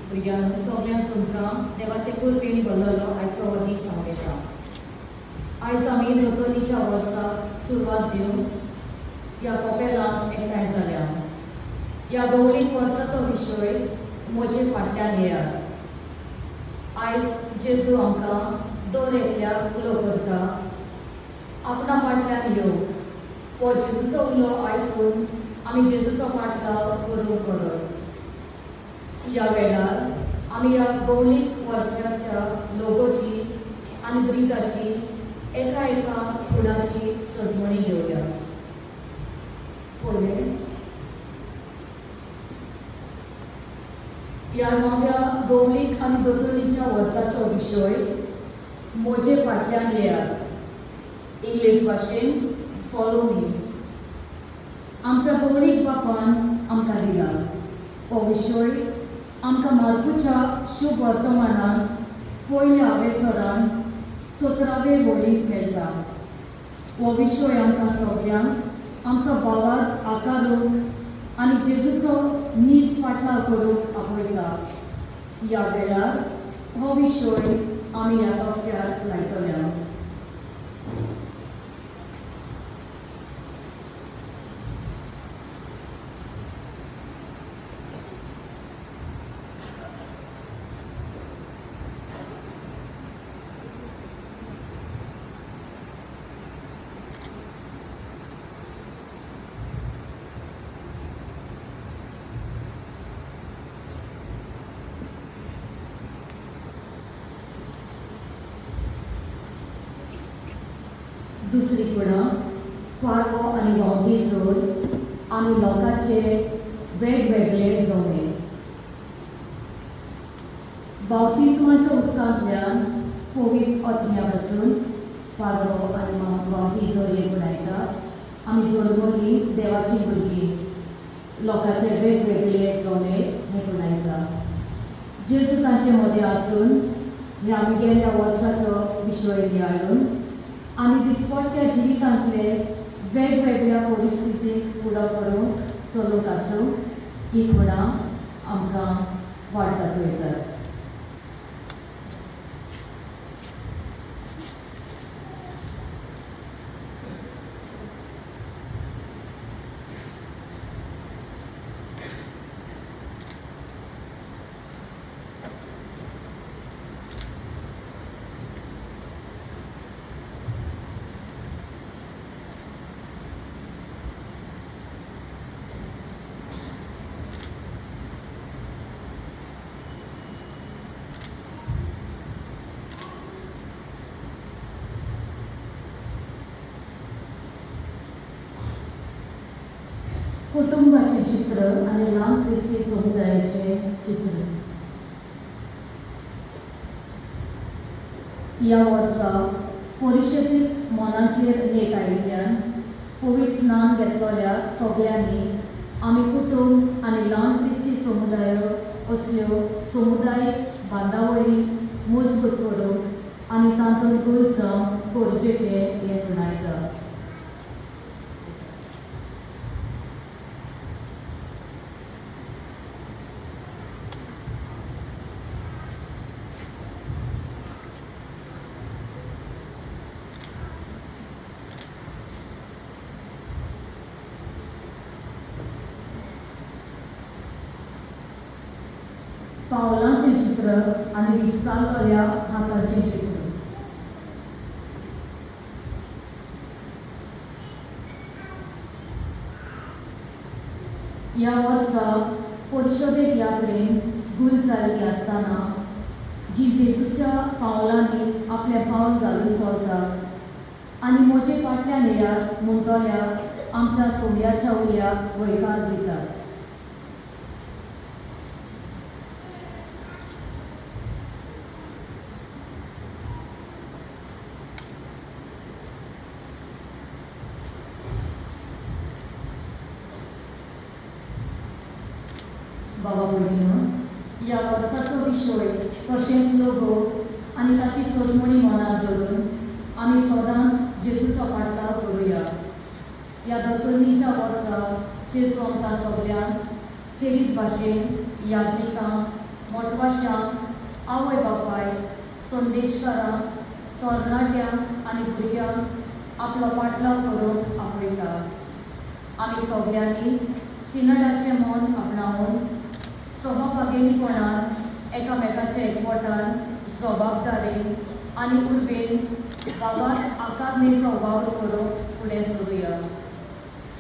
भुरग्यांक सगळ्यांक तुमकां देवाचे कृपेन भरलेलो आयचो हो दीस सांगता. आयज आमी नोतोनीच्या वर्साक सुरवात दिवंक ह्या कपेलांत एकठांय जाल्या. ह्या गौरीक वर्साचो विशय म्हजे फाटल्यान येयात. आयज जेजू आमकां दर एकल्याक उलो करता. आपणा फाटल्यान येवंक हो जेजूचो उलो आयकून आमी जेजूचो पाटलाव करूंक परस. ह्या वेळार आमी ह्या गौरीक वर्साच्या लोगोची आनी ब्रिदाची एका एका फुलाची सजवणी घेवया. पयलें ह्या नव्या गौरीक आनी दोतोरीच्या वर्साचो विशय म्हजे फाटल्यान येयात. इंग्लीश भाशेन फॉलो मी. आमच्या गौरीक बापान आमकां दिला. हो विशय आमकां मार्कूच्या शुभ वर्तमानान पयल्या आवेसरान 17वे वळींत मेळटा. हो विशय आमकां सगळ्यांक आमचो भावार्थ आकारूंक आनी जेजूचो नीज फाटलाव करूंक आपयता. ह्या वेळार हो विशय आमी ह्या तोपक्यार लायतल्या. दुसरी कुडा पारवो आनी गांवठी जोड आनी लोकांचे वेगवेगळे जोमे. बावतिस्माच्या उदकांतल्यान पवित्र आत्म्या पासून पारवो आनी गांवठी जोड गुणायता. आमी जोडमोली देवाची भुरगीं लोकांचे वेगवेगळे जोमे हे गुणायता. जेजू तांचे मदें आसून हे आमी गेल्या वर्साचो विशय नियाळून आनी दिसपट्ट्या जिवितांतले वेगवेगळ्या परिस्थितीक फुडो करूंक चलूंक आसूं ही खुणां आमकां वाडटात वयतात. कुटुंबाचे चित्र आनी लांब क्रिस्ती समुदायाचे चित्र. ह्या वर्सा परिशदीक मनाचेर लेख आयिल्ल्यान पवित्र स्नान घेतलेल्या सगळ्यांनी आमी कुटुंब आनी ल्हान क्रिस्ती समुदाय असल्यो समुदायीक बांदावळी मजबूत करूंक आनी तातूंत गुल जावंक गरजेचें हें गुणायता. पावलांचे चित्र आनी विस्तारलेल्या हाताचें चित्र. ह्या वर्सा परिशदेक यात्रेन गुल जाल्ली आसतना जी जेजूच्या पावलांनी आपले पावल घालून चलतात आनी म्हजे फाटल्यान येयात म्हणटल्यार आमच्या सोम्याच्या उल्याक वयकार दितात. बाबा भगिनीनो, ह्या वर्साचो विशय तशेंच लोगो आनी ताची सजमणी मनार धरून आमी सदांच जेजूचो पाटलाव करुया. ह्या दोतोरनीच्या वर्सा जेजू आमकां सगळ्यांक खेरीत भाशेन यात्रिकांक मोठवाशांक आवय बापाय संदेशकारांक तरणाट्यांक आनी भुरग्यांक आपलो पाटलाव करूंक आपयता. आमी सगळ्यांनी सिनडाचें मन आपणावून सहभागिनीपणान एकामेकाचे एकवटान जबाबदारी आनी उर्बेन गांवांत आकारणेचो वावर करूंक फुडें सरूया.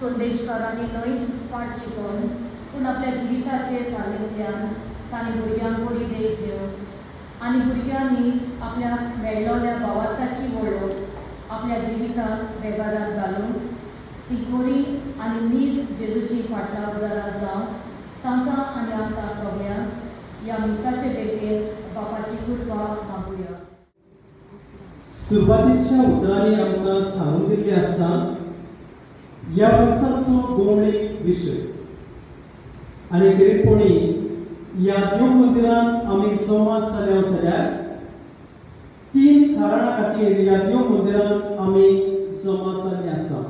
संदेशकारांनी न्हयच पाठ शिकोवन पूण आपल्या जिविताचे चालींतल्यान तांणी भुरग्यांक बरी देख दिवंक आनी भुरग्यांनी आपल्याक मेळ्ळोल्या भावार्थाची वळख आपल्या जिवितांत वेव्हारांत घालून ती खरी आनी नीज जेजूची फाटलावदारां जावं तांकां आनी आमकां सगळ्यांक ह्या मिसाचे भेटेर बापाची कृपा मागुया. सुरवातीच्या उतरांनी आमकां सांगून दिल्लें आसा ह्या वर्साचो गौणीक विशय आनी खरेपणी ह्या देव मंदिरांत आमी जमा जाल्यार 3 कारणां खातीर ह्या देव मंदिरांत आमी जमा जाल्ले आसा.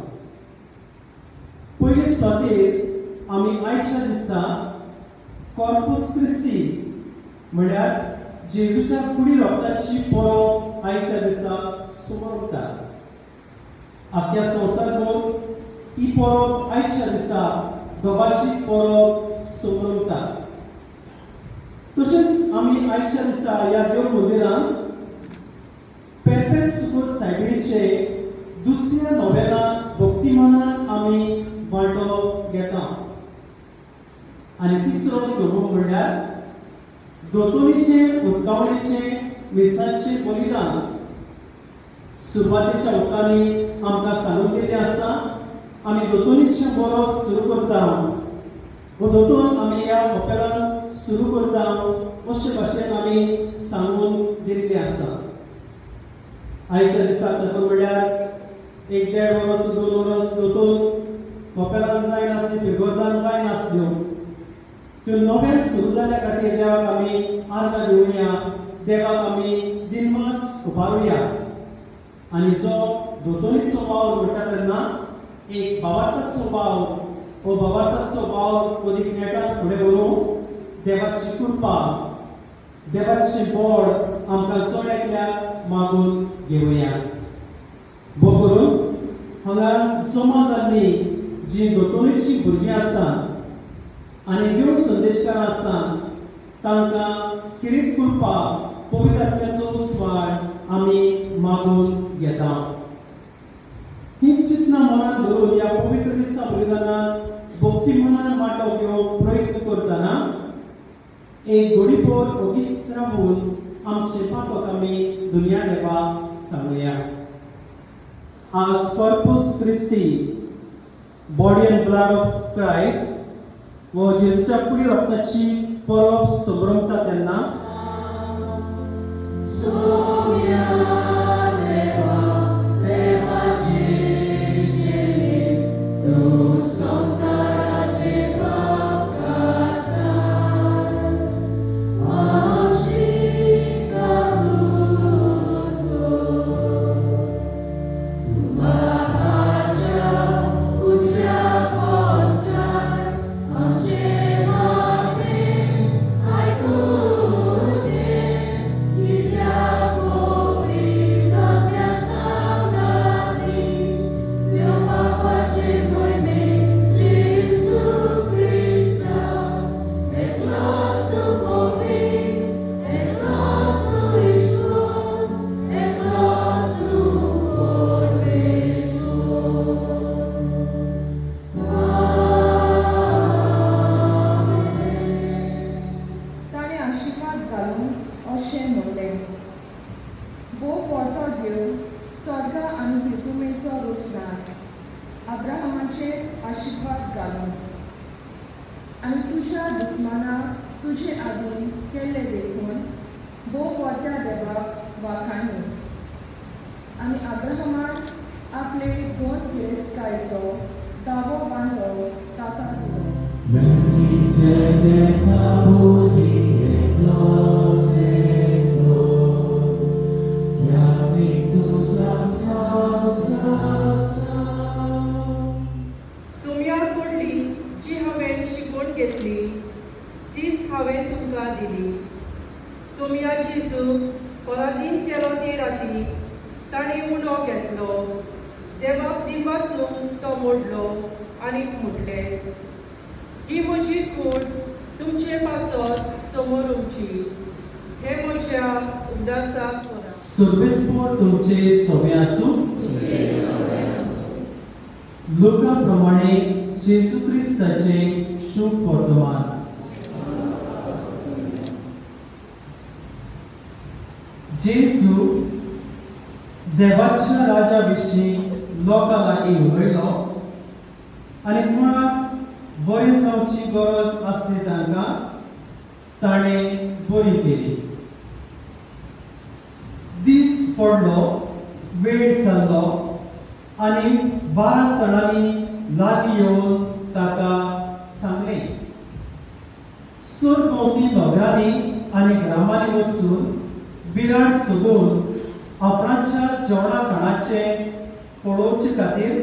पयले सुवातेर आमी आयच्या दिसा कॉर्पस क्रिस्टी म्हळ्यार जेजूच्या कुडी रोगताची परब आयच्या दिसा समोर उरता. आख्या संवसारभर ही परब आयच्या दिसा दोगाची परब समोर उरता. तशेंच आमी आयच्या दिसा ह्या देव मंदिरांत पेरफेक्ट सुपर सायबिणीचे दुसऱ्या नोवेलां भक्तिमानान आमी वांटो घेता. आनी तिसरो सोमो म्हणल्यार दोतोरीचे उदकावणेचे मिसाचे बलिदान सुरवातेच्या उतरांनी आमकां सांगून दिल्लें आसा. आमी दोतोरीचे बरोस सुरू करता वो दोतोर आमी ह्या कपेलान सुरू करता अशे भाशेन आमी सांगून दिल्लें आसा. आयच्या दिसा सकल म्हणल्यार 1-1.5 वर्स 2 वर्स दोतोर कपेलान जाय नासली फिरगोजान जाय नासल्यो त्यो नव्यान सुरू जाल्ल्या खातीर देवाक आमी आर्गां दिवया, देवाक आमी दिनवास उबारुया. आनी जो दोतोरीचो वावर म्हणटा तेन्ना एक भावार्थाचो वाव, हो भावार्थाचो वाव अदीक नेटान फुडें व्हरूंक देवाची कृपा, देवाचें बोड आमकां चड एकल्याक मागून घेवया. भो करून हांगा जमा जाल्लीं जी दोतोरीची भुरगीं आसा आनी देव संदेशकारां आसा तांकां किरीट कृपा पवित्र आत्म्याचो स्वाड आमी मागून घेता. ही चिंतनां मनान धरून ह्या पवित्र दिसा बलिदानांत भक्ती मनान वांटो घेवंक प्रयत्न करतना एक घडीभर ओगीच रावून आमचे पापक आमी दुनिया देवाक सांगया. आज Corpus Christi body and blood of Christ व जेजूच्या कुडी रोगताची परब संभ्रमता तेन्ना आशीर्वाद घालून आनी तुज्या दुस्मानाक तुजे आदीं केल्ले देखून भोव व्हरत्या देवाक वाखाणी आनी अब्राहमान आपले 2 तिरस्काराचो दावो बांदलो ताका दिलो. घेतली तीच हांवें तुमकां दिली. सोमया जेजू पराधीन केलो ते राती ताणी उणो घेतलो, देवाक दिवासून तो मोडलो आनी म्हटलें, ही म्हजी कूड तुमचे पासत समोर उरची, हे म्हज्या उदासाक वरा. सर्वेस्पर तुमचे सवे आसूं. लोका प्रमाणे जेजू क्रिस्ताचे शुभ वर्तमान. जेजू देवाच्या राजा विशीं लोकां लागीं उलयलो आनी कोणाक बरें जावची गरज आसली तांकां ताणें बरी केली. दीस पडलो, वेळ जाल्लो आनी 12 जाणांनी लागीं येवन ताका सांगलें, सरभोंवती नगरांनी आनी ग्रामांनी वचून बिराड सोदून आपणाच्या जेवणा खाणाचे पळोवचे खातीर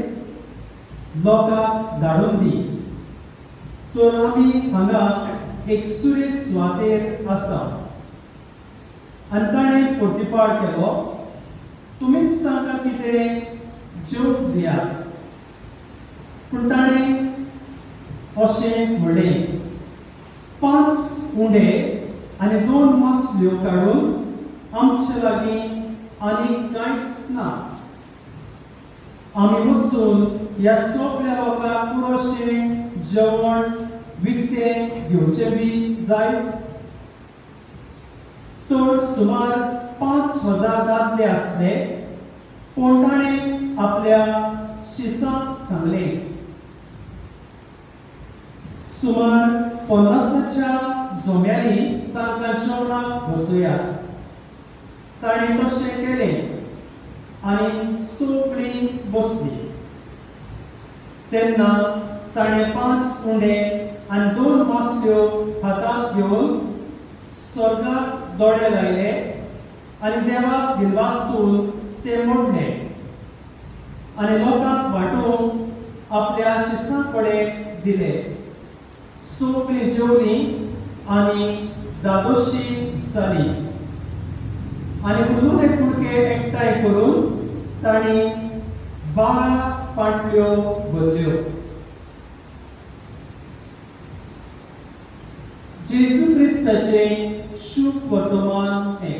लोकांक धाडून दी. तर आमी हांगा एक सुरेख सुवातेर आसा. आनी ताणें प्रतिपाळ केलो, तुमीच तांकां कितें जेवंक दियात. पूण ताणें अशें म्हणलें, 5 उंडे आनी 2 मासल्यो काडून आमचे लागीं आनी कांयच ना. आमी वचून ह्या सगळ्या लोकांक पुरोशें जेवण विकतें घेवचें बी जाय. तर सुमार 5,000 दादले आसले. पूण ताणें आपल्या शिसांक सांगलें, सुमार 50च्या जोम्यांनी तांकां जेवणाक बसयात. ताणें तशें केलें आनी सगळीं बसलीं. तेन्ना ताणें 5 उंडे आनी 2 मासल्यो हातांत घेवन स्वर्गाक दोळे लायले आनी देवाक दिलवासून ते मोडले आनी लोकांक वांटून आपल्या शिसां कडेन दिले. सगळीं जेवलीं आनी दादोशी जालीं. आनी उलुले कुडके एकठांय करून तांणी 12 पाटल्यो भरल्यो. जेजू क्रिस्ताचे शुभ वर्तमान हें.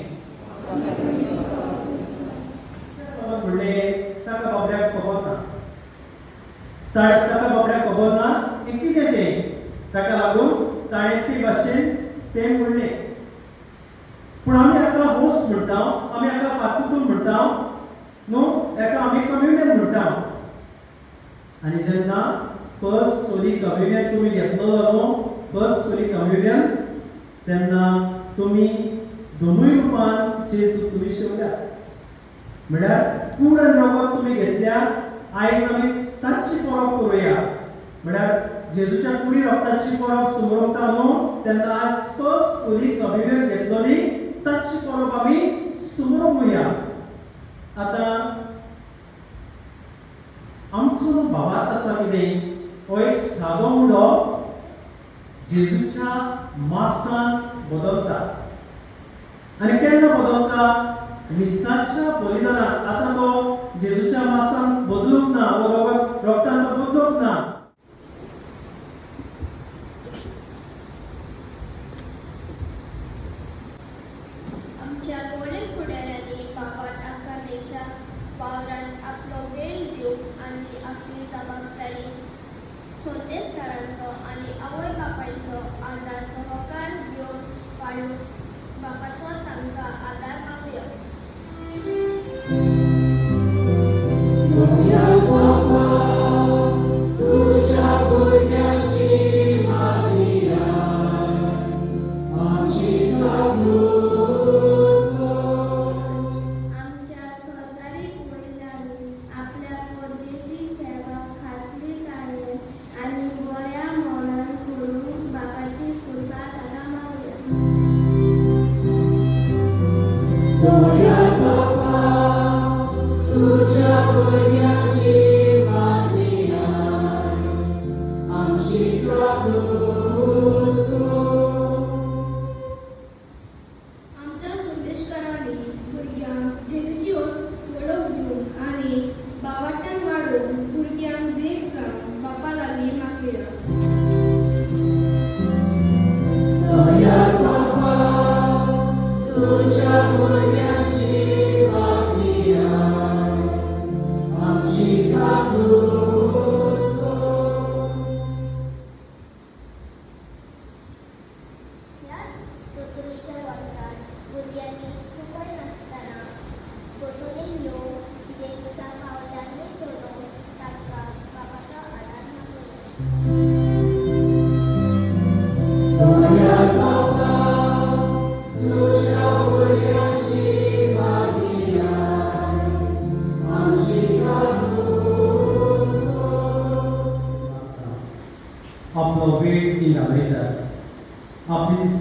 म्हणलें ताका बाबड्याक खबर ना. ताका बाबड्याक खबर ना हें कितें तें. ताका लागून ताणें ते भाशेन तें म्हणलें. पूण आमी हाका होस्ट म्हणटा, आमी हाका पातुकूल म्हणटा न्हू, हाका आमी कम्युनियन म्हणटा. आनी जेन्ना फर्स्ट होली कम्युनियन तुमी घेतलो न्हू, फर्स्ट होली कम्युनियन, तेन्ना तुमी दोनूय रुपान जेजू तुमी शेवल्यात. म्हळ्यार कूड आनी रगत तुमी घेतल्या. आयज आमी ताची परब करुया. म्हळ्यार जेजूच्या कुडी रगताची परब सुमरवता न्हू, तेन्ना आज फर्स्ट होली कम्युनियन घेतलोली ताची परब आमी सुमरवुया. आतां आमचो भावार्थ आसा कितें, हो एक सादो उडो जेजूच्या मासान बदलता. आनी केन्ना बदलता, मिसाच्या बलिदानात. आतां तो जेजूच्या मासान बदलूंक ना, वो रगतान तो बदलूंक ना. आमच्या वडील फुडाऱ्यांनी बाबात आकारणेच्या वावरांत आपलो वेळ दिवंक आनी आपली जबाबदारी सोदेस्तारांचो आनी आवय बापायचो आदार सहकार घेवन वाडूंक बापाचो तांकां आदार मागुया.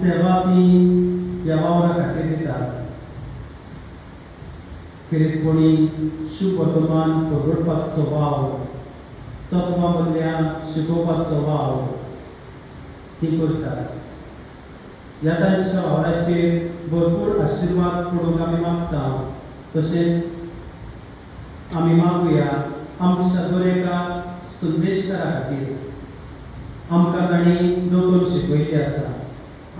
सेवा ती ह्या वावरा खातीर दितात खेरीत कोणी शुभ वर्तमान परवडपाचो स्वभाव तत्वां मदल्यान शिकोवपाचो स्वभाव ती करतात ह्या तांच्या वावराचेर भरपूर आशिर्वाद पडूंक आमी मागता तशेंच आमी मागुया आमच्या दर एका संदेशकारा खातीर आमकां तांणी दोतोर शिकयल्ली आसा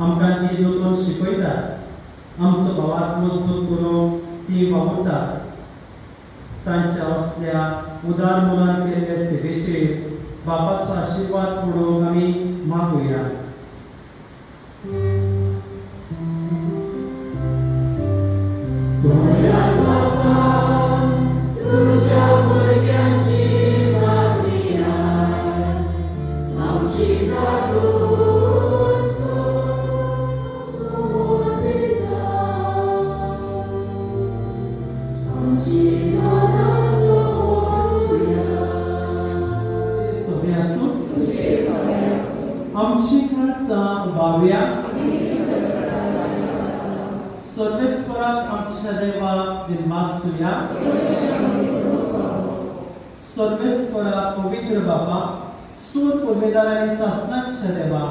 आमकां ती दोतोर शिकयतात आमचो भावाक मजबूत करूंक ती वावुरतात तांच्या असल्या उदार मोलान केल्ल्या सेवेचेर बापाचो आशिर्वाद पडूंक आमी मागुया आमची कणसां उबारुया सर्वेस्पराक आमच्या देवाक दिनवासुया सर्वेस्परा पवित्र बापा सोर पवित्र आनी सासणाच्या देवा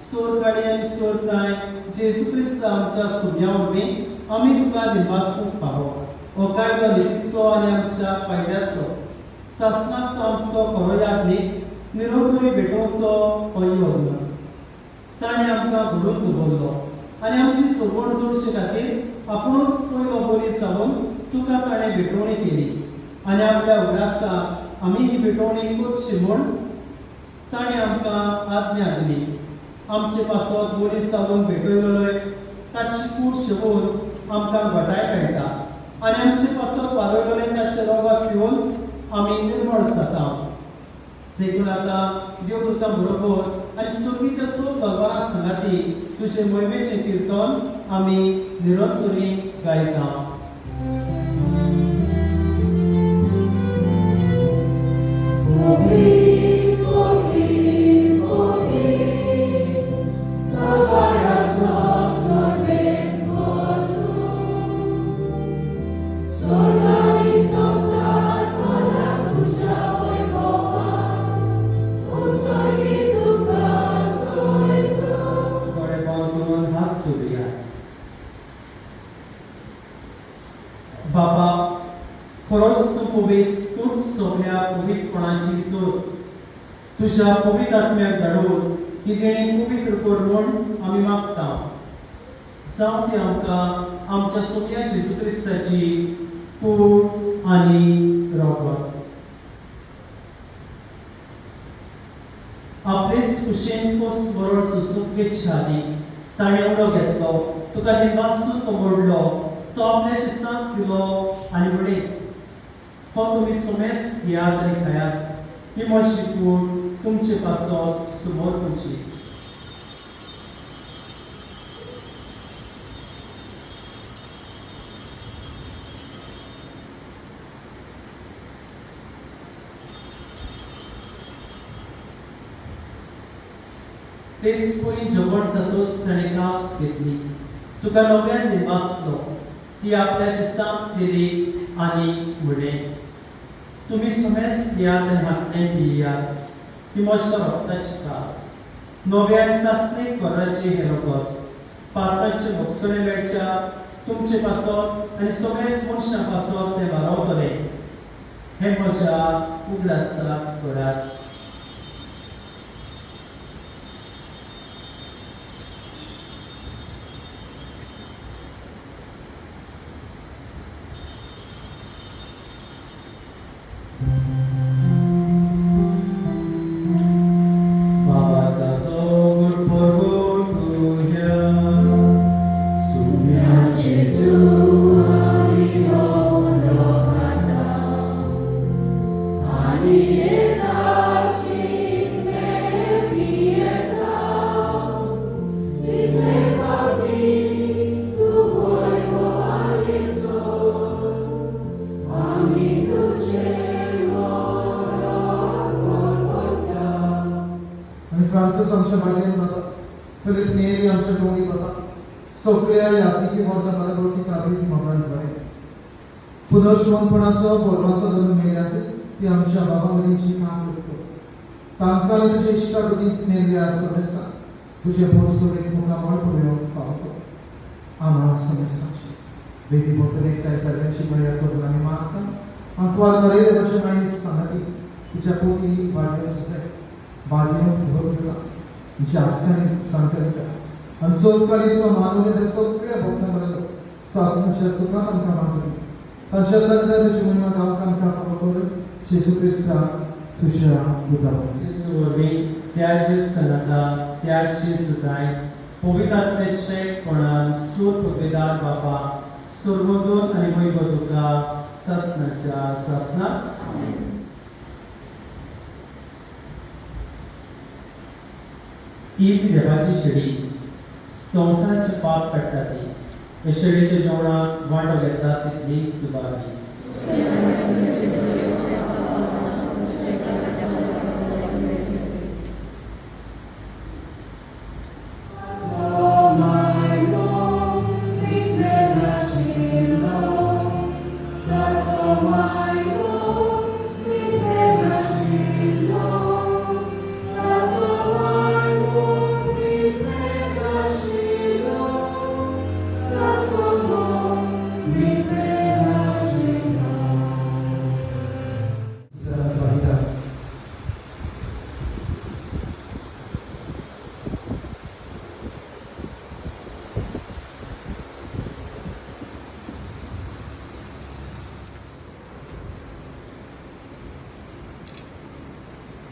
सोर गाडी आनी सोरताय जेजू क्रिस्त आमच्या सुर्या वरवीं आमी तुका दिनवासूंक पावो हो कायदो नितीचो आनी आमच्या फायद्याचो सासणाक तो आमचो खरो यादनीक निरोगी भेटोवचो हो योग्य ताणें आमकां घडोवन दवरलो आनी आमची सोबण जोडचे खातीर आपुणूच पयलो बरी जावन तुका ताणें भेटोवणी केली आनी आपल्या उगडासाक आमी ही भेटोवणी करची म्हूण ताणें आमकां आज्ञा दिली आमचे पासत बरी जावन भेटयलोय ताची कूड शेवून आमकां घटाय मेळटा आनी आमचे पासत वारयलोले ताचे रोगाक पिवून आमी निर्मळ जाता देखून आतां देव तुका बरोबर आनी सुखीच्या सोब भगवाना संगाती तुजे महिमेचें किर्तन आमी निरंतरी गायता बाबा खरोच पवित्र तूच सगळ्या पवित्रपणाची सोद तुझ्या पवित्र आत्म्याक धाडून ही देणी पवित्र कर म्हूण आमी मागता जावं ती आमकां आमच्या सगळ्या जेजू क्रिस्ताची कूड आनी रोगत आपलेच कुशेन कोस बरोड सुसुकेच शादी ताणें उडो घेतलो तुका दिनवासून तो मोडलो तो आपल्या शिसांक दिलो आनी म्हणे हो तुमी सोमेस घेयात आनी खायात ही म्हजी कूड तुमचे पासत समोर खंयची तेच कोणी जेवण जातोच ताणें कास घेतली तुका नव्यान दिनवासलो ती आपल्या शिसांक दिली आनी म्हणे तुमी सोमेस घेयात आनी हातल्यान पियात ही म्हज्या रक्ताची कास नव्यान सासणे कोराची हे रगत पात्राचे भोगसणे वेळच्या तुमचे पासत आनी सगळेच मनशां पासत ते वारवतले हे म्हज्या उगडासाक करात Ani वर्धा परभवती कावळी मोबाईल पडे पुनर्जीवनपणाचो बोरमाचो धरून मेल्यात ती आमच्या बाबा मनीची काम करतो तांकां तुजे इश्टागतीक मेल्ल्या समेसा तुझे बोरसोरेक मुखामळ पुऱ्यो पावतो आम्हा समेसाची वेदी भोवतणी एकठांय सगळ्यांची बया करून आमी मागता आंकवार बरे देवाचे माई सांगाती तुझ्या पोटी वाडयेचो बागेन भरता जास्कानी सांगता आणि सोलकाली तो मानवले ते सगळ्या भक्तांना सासनच्या सुखात आमकां मागली तांच्या संतांची महिमा गावकां आमकां फावो कर जेजू क्रिस्ता तुझ्या उदाहरण जेजू वरवीं त्याची सनाता त्याची सुताय पवित्र आत्म्याचे कोणान सूर पगडेदार बाबा स्वर्गदूत आणि वैभव तुका सासनाच्या सासनात ईद देवाची शेळी संवसाराचे पाप काडटा ती हे शेळीच्या जेवणाक वांटो घेता तितली सुबारी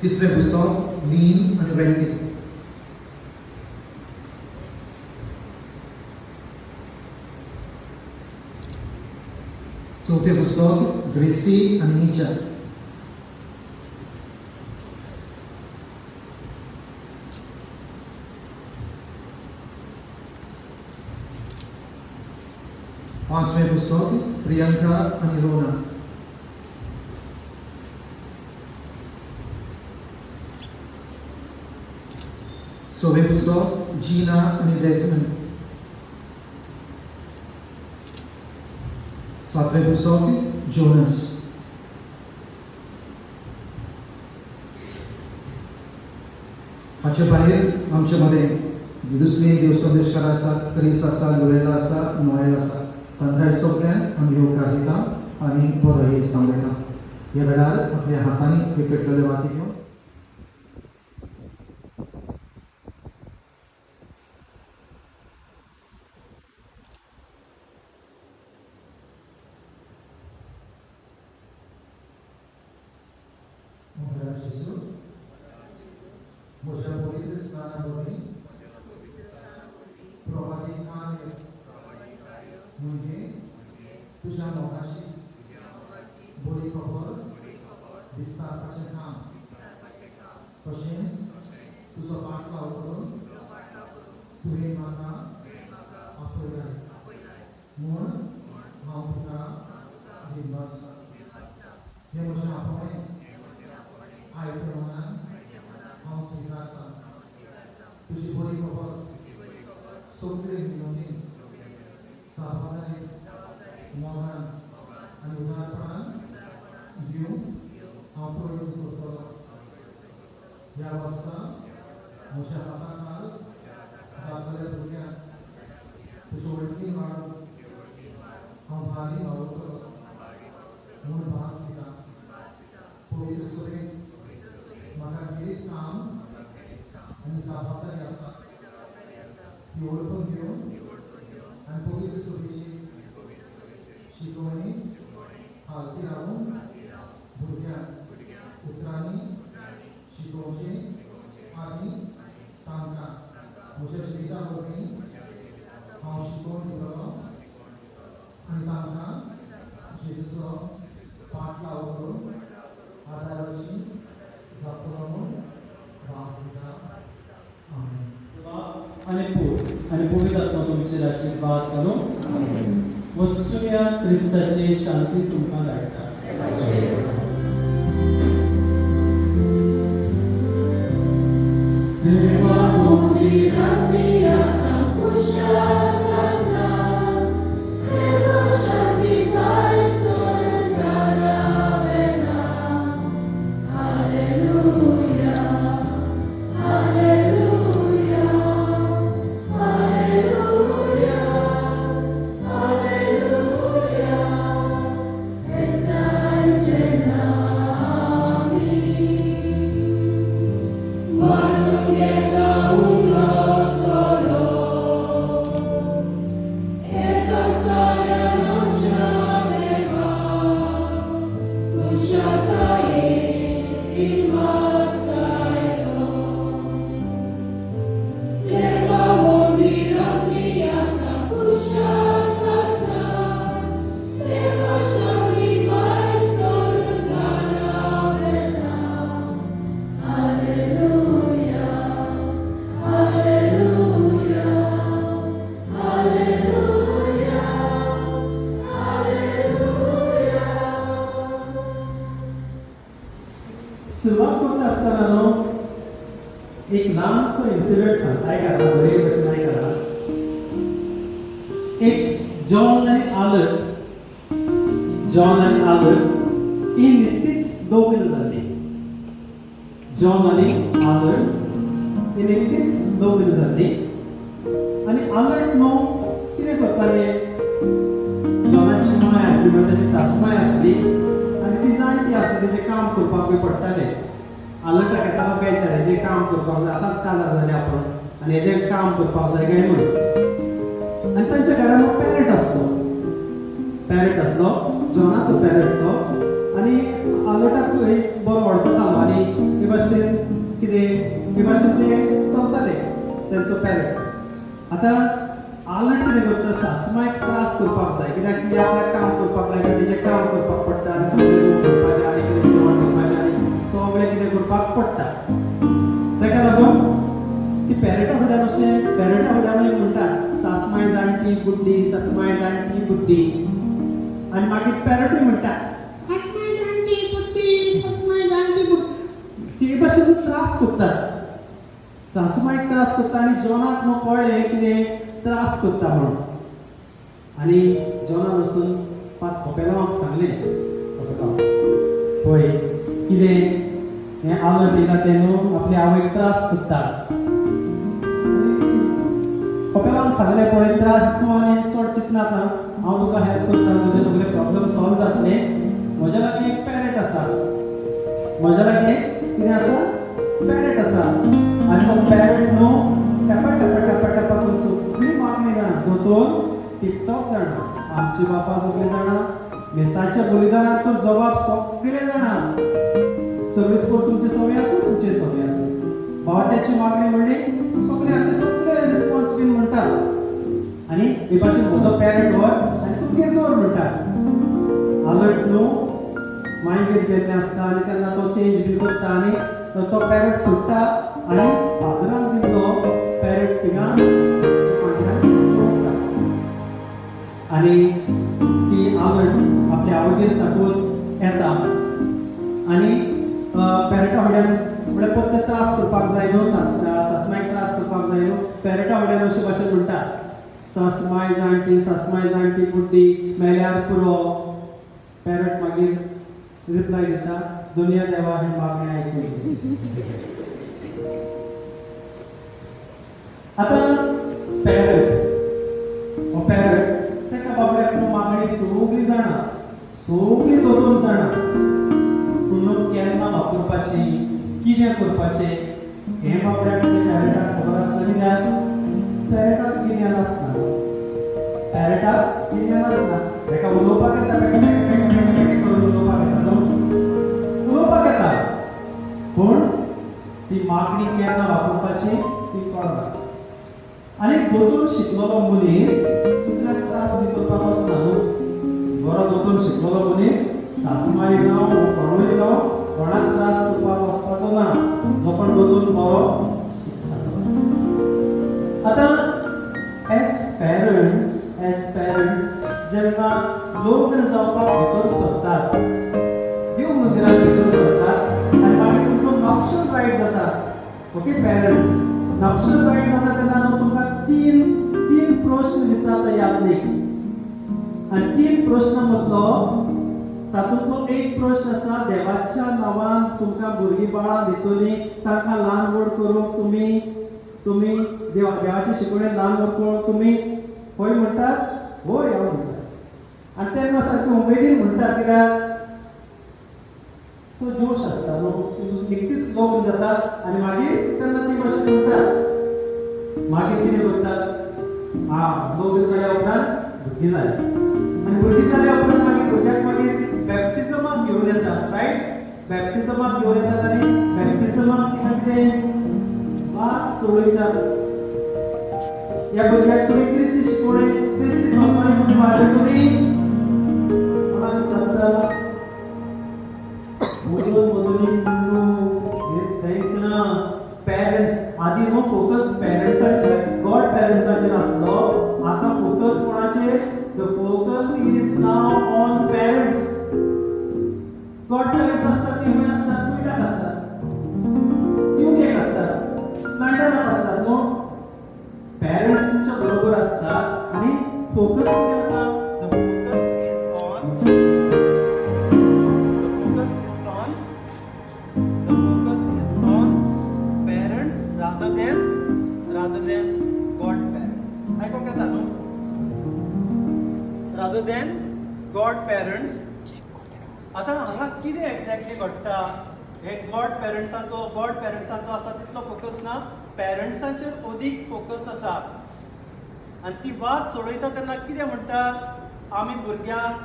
तिसरें पुस्तक लीन आणि वेल्ली चौथे पुस्तक ग्रेसी आणि नीचा पांचवें पुस्तक प्रियंका आणि रोना सवे पुस्तक जीना आणि डेस्मंड सातवें पुस्तक जोनस हाचे भायर आमचे मदें दुसरे देवसंदेशकार आसात क्रिस आसा लुएला आसा नोएल आसा तांकांय सगळ्यांक आमी येवकार दिता आनी बरोय सांगयता ह्या वेळार आपल्या हातांनी पेकटलेले वाती घेवन Gesù, म्हज्या पवित्र स्नाना वरवीं प्रभाती कार्य म्हणजे तुझ्या मोगाची बरी खबर विस्तारपाचें काम तशेंच तुजो पाटलाव करून तुवें म्हाका आपयलाय म्हूण हांव तुका दिलो आसा हें म्हजें आपणें आयते मनान हांव स्विकारता तुजी बरी खबर सगळे विनोदीन साबादारी मोगान आनी उदारपणान दिवंक हांव प्रयत्न करतलो ह्या वर्सा म्हज्या हाताखाल दाखले भुरग्यांक तुजे वळखीन वाडोवंक हांव भारी वावुरतलो म्हूण भास दिता पवित्र सभेक म्हाका कितें काम आनी जबाबदारी आसा ती ओळखून घेवन आनी पवित्र सभेची शिकवणी हालती रावून भुरग्यांक उतरांनी शिकोवचें आनी तांकां म्हज्या जिविता वरवीं हांव शिकोवन दितलो आनी तांकां जेजूचो पाटलाव करून आदाराची जातलो म्हूण भास दिता आमेन आणि पूर आणि पवित्र आत्मा तुमचे आशीर्वाद करून वत्सुया क्रिस्ताची शांती तुमकां धाडटा Serva आयकाना बरे भशेन आयकाना एक जॉन आनी आल्बर्ट ही नितीच दोग जाली जॉन आनी आल्बर्ट ही नितीच दोग जाली आनी आल्बर्ट न्हू कितें करताले जॉनाची माय आसली म्हणजे ताची सासूमाय आसली आनी ती जाणटी आसली तेजें काम करपाकूय पडटालें आल्बर्टाक येतालो बेजार हेजें काम करपाक जाय आतांच काजार जालें आपूण आनी हेजें काम करपाक जाय काय म्हणून आनी तांच्या घरान पॅरट आसलो जॉनाचो पॅरट तो आनी आल्बर्टाकूय बरो वळखतालो आनी हे भाशेन कितें हे भाशेन ते चलताले तेंचो पॅरट आतां आल्बर्ट कितें करता सासूमायक त्रास करपाक जाय कित्याक ती आपल्याक काम करपाक लायता तेजें काम करपाक पडटा आनी सगळें लोक करपाचें आनी कितें जेवण करपाचें आनी सगळें कितें करपाक पडटा ताका लागून ती पॅरटा फुड्यानूय म्हणटा सासूमाय जाणटी बुड्डी सासूमाय जाणटी बुड्डी आनी मागीर पॅरटूय म्हणटा सासूमाय जाणटी बुड्डी सासूमाय जाणटी बुड्डी ती भाशेन त्रास करता सासूमायक त्रास करता आनी जॉनाक न्हू कळ्ळें कितें त्रास करता म्हणून आनी जॉनान वचून खोपेलांक सांगलें पळय कितें हें आल्बर्ट येयला तें न्हू आपले आवयक त्रास करता खोपेलांक सांगलें पळय त्रास तूं आनी चड चिंतनाका हांव तुका हेल्प करता तुजे सगळे प्रॉब्लेम सॉल्व जातले म्हज्या लागीं एक पॅरट आसा म्हज्या लागीं कितें आसा पॅरट आसा आनी तो पॅरट न्हू टपा टपा टपा टपा करून सगळीं मागणी जाणा दोतोन टिपटॉप जाणा आमची बापा सगळीं जाणा मेसाच्या बलिदानाचो जबाब सगळें जाणा सर्वीस कोड तुमचे सवय आसूं तुमचे सवय आसूं बावट्याची मागणी म्हणली सगळे रिस्पॉन्स बीन म्हणटा आनी हे भाशेन म्हजो पॅरट व्हर आनी तूं कितें दवर म्हणटा आल्बर्ट न्हू मायंड गेल्लें आसता आनी तेन्ना तो चेंज बीन करता आनी तो पॅरट सुट्टा आनी फादरान दिल्लो पॅरट थिंगा आनी ती आल्बर्ट आपल्या आवयगेर साकून येता आनी पॅरटा फुड्यान म्हळ्यार परते त्रास करपाक जाय न्हू सासूमायक त्रास करपाक जाय न्हू पॅरटा फुड्यान अशे भाशेन म्हणटा सासूमाय जाणटी बुड्डी मेल्यार पुरो पॅरट मागीर रिप्लाय दिता दुनिया देवा ही मागणी आयकून आतां पॅरट तेका बाबड्याक मागणी सगळीं जाणा सगळीं दोतोन जाणा पूण केन्ना वापरपाची कितें करपाचें हें बाबड्याक पॅरटाक खबर आसता कित्याक पॅरटाक गिन्यान आसना ताका उलोवपाक येता करून उलोवपाक येता पूण ती मागणी केन्ना वापरपाची ती कळना आनी दोतोन शिकलेलो मनीस दुसऱ्याक त्रास बी करपाक वचना न्हू बरो दोतोन शिकलेलो मनीस सासूमाय जावं कोणूय जावं कोणाक त्रास करपाक वचपाचो ना जो पण दोतोन बरो शिकता आतां एज पेरंट्स जेन्ना लग्न जावपाक भितर सरतात देव मंदिरांत भितर सरतात आनी मागीर तुमचो नक्षल रायट जाता ओके पेरंट्स नक्षल रायट जाता तेन्ना न्हू तुमकां तीन प्रश्न विचारता यादनीक आनी तीन प्रश्न मदलो तातूंतलो एक प्रश्न आसा देवाच्या नांवान तुमकां भुरगीं बाळां दितलीं तांकां ल्हान व्हड करूंक तुमी देवाच्या शिकवणेन ल्हान व्हड करूंक तुमी होय म्हणटात होय हांव म्हणटा आनी तेन्ना सारकें उमेदीन म्हणटात कित्याक तो जोश आसता न्हू निकतीच लग्न जाता आनी मागीर तेन्ना ती भाशेन म्हणटात मागीर कितें करतात लग्न जाल्या उपरांत भुरगीं जाली आनी भुरगीं जाल्या उपरांत मागीर भुरग्याक मागीर बॅप्टिजमाक घेवन येतात रायट बॅप्टिजमाक घेवन येतात आनी बॅप्टिजमाक तिका कितें वाद चोळयतात ह्या भुरग्याक तुमी क्रिस्ती शिकवणी क्रिस्ती धर्मांनी तुमी वाडयतली कोणाक विचारता तांकां पेरंट्स आदी न्हू फोकस पेरंट्साचेर गॉड पेरंट्साचेर आसलो आतां फोकस कोणाचेर the focus is now on parents God parents आसतात ती खंय आसतात कुयटाक आसतात युकेक आसतात लंडनाक आसतात न्हू focus कितें आसा? The focus is on parents rather than godparents. आयकोंक येता न्हू? Rather than godparents. आतां हांगा कितें एक्झॅक्टली घडटा? हे गॉड पेरंट्सांचो आसा तितलो फोकस ना, पेरंट्सांचेर अदीक फोकस आसा. आनी ती वाद सोडयता तेन्ना कितें म्हणटा? आमी भुरग्यांक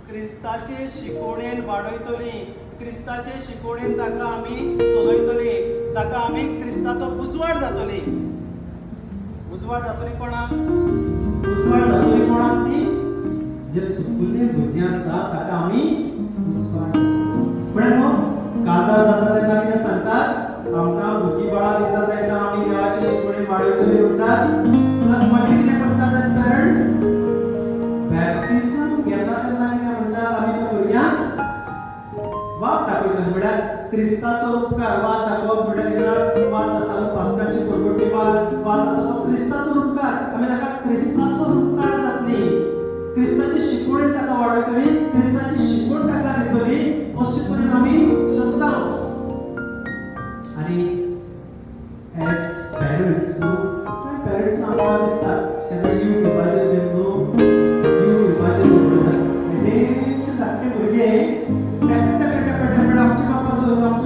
क्रिस्ताचे शिकवणेन वाडयतलीं, क्रिस्ताचे शिकवणेन ताका आमी चलयतलीं, ताका आमी क्रिस्ताचो उजवाड जातली. उजवाड जातली कोणाक? उजवाड जातली कोणाक ती? जे सुकल्ले भुरगे आसा ताका आमी उजवाड पण काजार जाता तेन्ना कितें सांगतात? आमकां भुरगीं बाळां दिता तेन्ना आमी देवाचे शिकवणेन वाडयतलीं म्हणटात. प्लस मागीर कितें करतात एज पेरंट्स? बॅप्टिझम घेता तेन्ना कितें म्हणटात? आमी त्या भुरग्यांक वाद दाखयतात. म्हळ्यार क्रिस्ताचो उपकार वाद दाखोवप म्हळ्यार वाद आसा पास्काची परगोटी वाद आसा तो क्रिस्ताचो उपकार. आमी ताका क्रिस्ताचो उपकार जातली, क्रिस्ताची शिकवण ताका वाडयतली, क्रिस्ताची शिकवण ताका दितली, अशे तरेन आमी सांगता. आनी एज पेरंट्स पेरंट्स आमकां दिसता केन्ना युट्यूबाचेर बीन न्हू युट्यूबाचेर पळयतात कितेंशे धाकटे भुरगे आमचे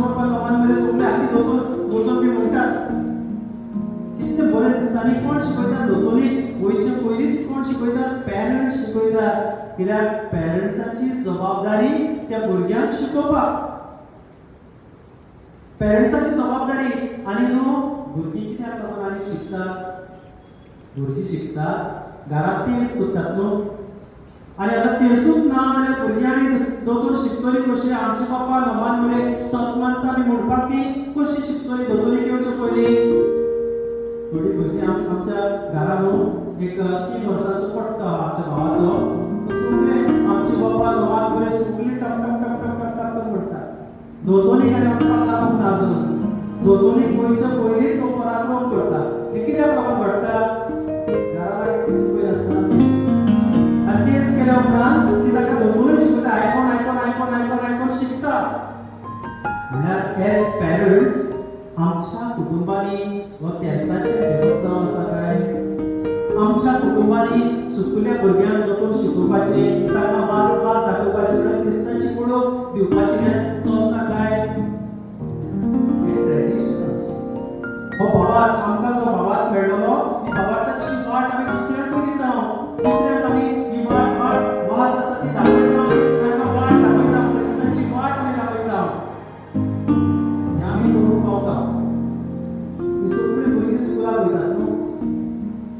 बाबा लोकांन मेरेन सगळे आमी दोतोर बी म्हणटात. कितें बरें दिसता. आनी कोण शिकयता? दोतोरी वयचे पयलींच कोण शिकयता? पेरंट्स शिकयतात. कित्याक पेरंट्साची जबाबदारी त्या भुरग्यांक शिकोवपाक. पेरंट्साची जबाबदारी. आनी न्हू भुरगीं कित्याक लागून आनी शिकतात? भुरगीं शिकतात घरांत तेंच करतात न्हू. आनी आतां तेंसूच ना जाल्यार भुरग्यांनी दोतोर शिकतली कशी? आमचे बाबा नमान म्हळ्यार सतमानता बी म्हणपाक ती कशी शिकतली दोतोरी येवचे पयलीं? थोडी भुरगीं आमच्या घरान एक 3 वर्सांचो पडटा आमच्या भावाचो. सगळे आमचे बाबा नमान बरे सगळी टप टप टप टप टप टप म्हणटा. दोतोरी आनी वचपाक लागून नाजून दोतोरी गोंयच्या पयलींच हो पराक्रम करता. हे कित्याक लागून घडटा? घरान एक चुकय आसता आनी तेच केल्या उपरांत ती ताका दोतोरी शिकयता. आयकोन आयकोन आयकोन आयकोन आयकोन शिकता. म्हळ्यार एज पेरंट्स आमच्या कुटुंबांनी व त्यासाचे देवस्थान आसा काय? आमच्या कुटुंबांनी सुकल्या भुरग्यांक दोतोर शिकोवपाचें, ताका वाद दाखोवपाचें, म्हळ्यार क्रिस्तांची पळोवप दिवपाचें चलता काय? हे ट्रेडिशन हो भावात आमकां जो भावात मेळ्ळलो ती भावाताची वाट आमी दुसऱ्यांक दिता. दुसऱ्यांक आमी ही वाट आसा ती दाखयता. आमी ताका वाट दाखयता. क्रिस्तांची वाट आमी दाखयता. हें आमी करूंक पावता. ही सगळीं भुरगीं स्कुलाक वयतात न्हू.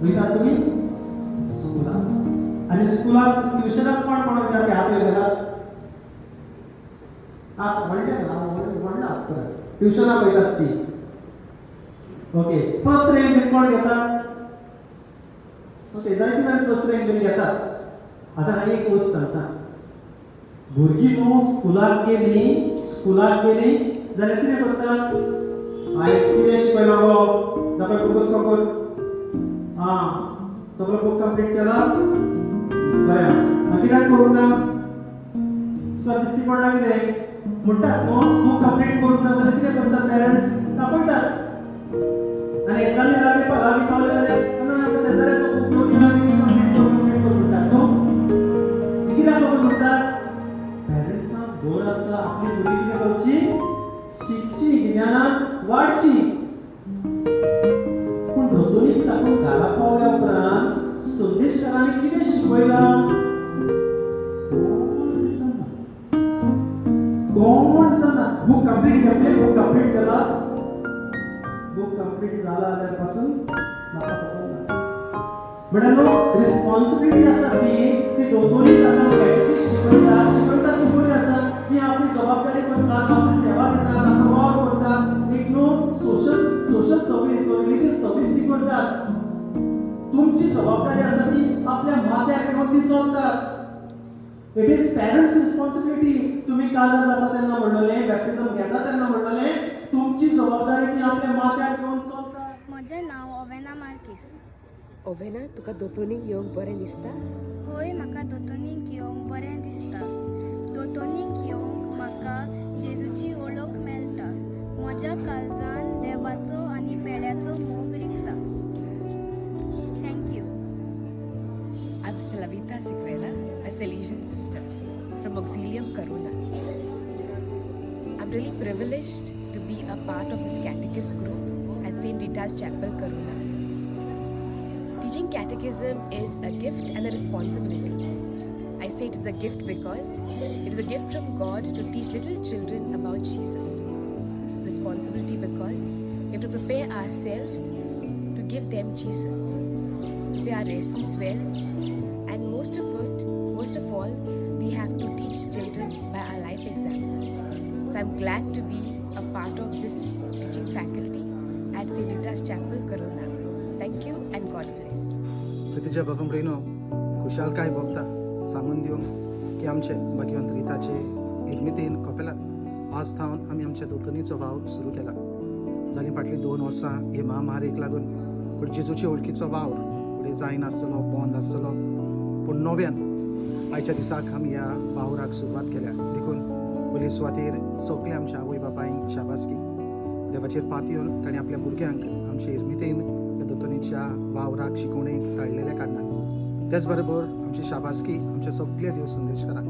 वयतात तुमी स्कुलाक? आनी स्कुलाक ट्युशनाक कोण वयता? ते हात वयतात. हात व्हडले हात करात. ट्युशनाक वयतात ती. ओके. फर्स्ट रँक बीन कोण घेतात? ओके. जायती जाण फर्स्ट रँक बीन घेतात. आतां हांव एक गोश्ट सांगता. भुरगीं न्हू स्कुलाक गेलीं जाल्यार कितें करतात? आयज कितें शिकयलो गो? दाखय बुक कर. सगळो बुक कंप्लीट केला? बरें. आनी कित्याक करूंक ना? तुका दिश्टी पडना कितें? म्हणटात न्हू बुक कंप्लीट करूंक ना जाल्यार कितें करतात पेरंट्स? तापयतात. आनी एग्जामी लागीं पावले जाल्यार शेजाऱ्याचो बुक घेवन येवन कंप्लीट कर म्हणटात न्हू. कित्याक लागून म्हणटात? पेरंट्सांक बोर आसा आपली भुरगीं कितें करची? शिकची, गिन्यानान वाडची. पूण दोतोरीक साकून घरा पावल्या उपरांत संदेशकारांनी कितें शिकयलां? कोण जाणा. बुक कंप्लीट केला. बुक कंप्लीट जाला जाल्यार पासून म्हाका खबर ना. म्हळ्यार रिस्पॉन्सिबिलिटी आसा ती दोतोरी ताका कॅटेकिस्ट शिकयता ती बरी आसा. ती आपली जबाबदारी करतात, आपली सेवा दितात, आपलो वावर करतात. एक न्हू सोशल सर्वीस रिलिजियस सर्वीस ती करतात. तुमची जबाबदारी आसा ती आपल्या माथ्यार घेवन ती चलतात. It is parents responsibility. तुम्ही काजार जाता तेन्ना म्हणलें, बॅप्टिझम घेता तेन्ना म्हणलें तुमची जबाबदारी ती आपल्या माथ्यार घेवन चलता. म्हजें नांव ओवेना मार्कीस. ओवेना तुका दोतोनीक येवंक बरें दिसता? होय, म्हाका दोतोनीक येवंक बरें दिसता. दोतोनीक येवंक म्हाका जेजूची ओळख मेळटा. म्हज्या काळजान देवाचो आनी पेड्याचो मोग रिगता. Thank you. I'm Slavita Sequela, a Salesian sister from Auxilium Karuna. I'm really privileged to be a part of this catechist group at St. Rita's Chapel, Karuna. Teaching catechism is a gift and a responsibility. I say it is a gift because it is a gift from God to teach little children about Jesus. Responsibility because we have to prepare ourselves to give them Jesus. We are essence well, and most of all, we have to teach children by our life example. So I'm glad to be a part of this teaching faculty at St. Rita's Chapel, Karuna. Thank you and God bless. Pratija बाबा खुशालकाय भोगता सांगून दिवंक की आमचे भगवंत रिताचे निर्मितीन कपेलात आज थावन आमी आमच्या दोतोनीचो वावर सुरू केला. जाली फाटली 2 वर्सां हे महामारीक लागून पूण जेजूचे वळखीचो वावर फुडें जायनासलो, बंद आसलो. पूण नव्यान आयच्या दिसाक आमी ह्या वावराक सुरवात केल्या. देखून पयली सुवातेर सगल्या आमच्या आवय बापायंक शाबासकी. देवाचेर पात येवन ताणें आपल्या भुरग्यांक आमचे निर्मितीन ह्या दोतोनीच्या वावराक शिकोवणेक धाडलेल्या कारणान त्याच बरोबर आमची शाबासकी आमच्या सगळ्या देव संदेशकारांक.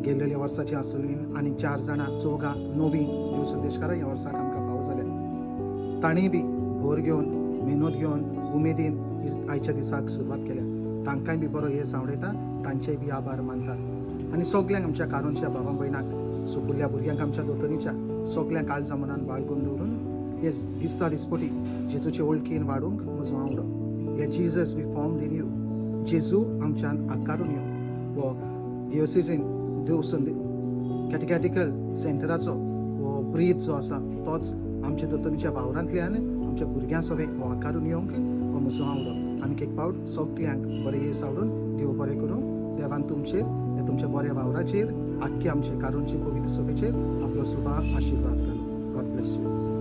गेल्लेल्या वर्साची आसुलीन आनी 4 जाणां 4 नवी देव संदेशकारां ह्या वर्साक आमकां फावो जाल्या. ताणीय बी भोर घेवन मेहनत घेवन उमेदीन ही आयच्या दिसाक सुरवात केल्या. तांकांय बी बरो हे सांवडयता, तांचेय बी आभार मानता. आनी सगल्यांक आमच्या कारोनच्या भावां भयणांक सुपुल्ल्या भुरग्यांक आमच्या दोतोनीच्या सगल्यांक काळजा मनान बाळगून दवरून हे दिसा दिसपटी जेजूचे वळखीन वाडूंक म्हजो आवडो. Let Jesus be formed in you. जेजू आमच्यान आकारून यो. वो दियोसिसीन देव कॅटेकॅटिकल सेंटराचो वो ब्रीथ जो आसा तोच आमच्या दोतोनीच्या वावरांतल्यान आमच्या भुरग्यां सवे हो आकारून येवंक हो म्हजो आवडो. आनीक एक पावट सगल्यांक बरें हे सावडून देव बरें करूं. देवान तुमचेर हे तुमच्या बऱ्या वावराचेर आख्खे आमचे कारोनचे पवित्र सभेचेर आपलो सुभाग आशिर्वाद घालूं. God bless you.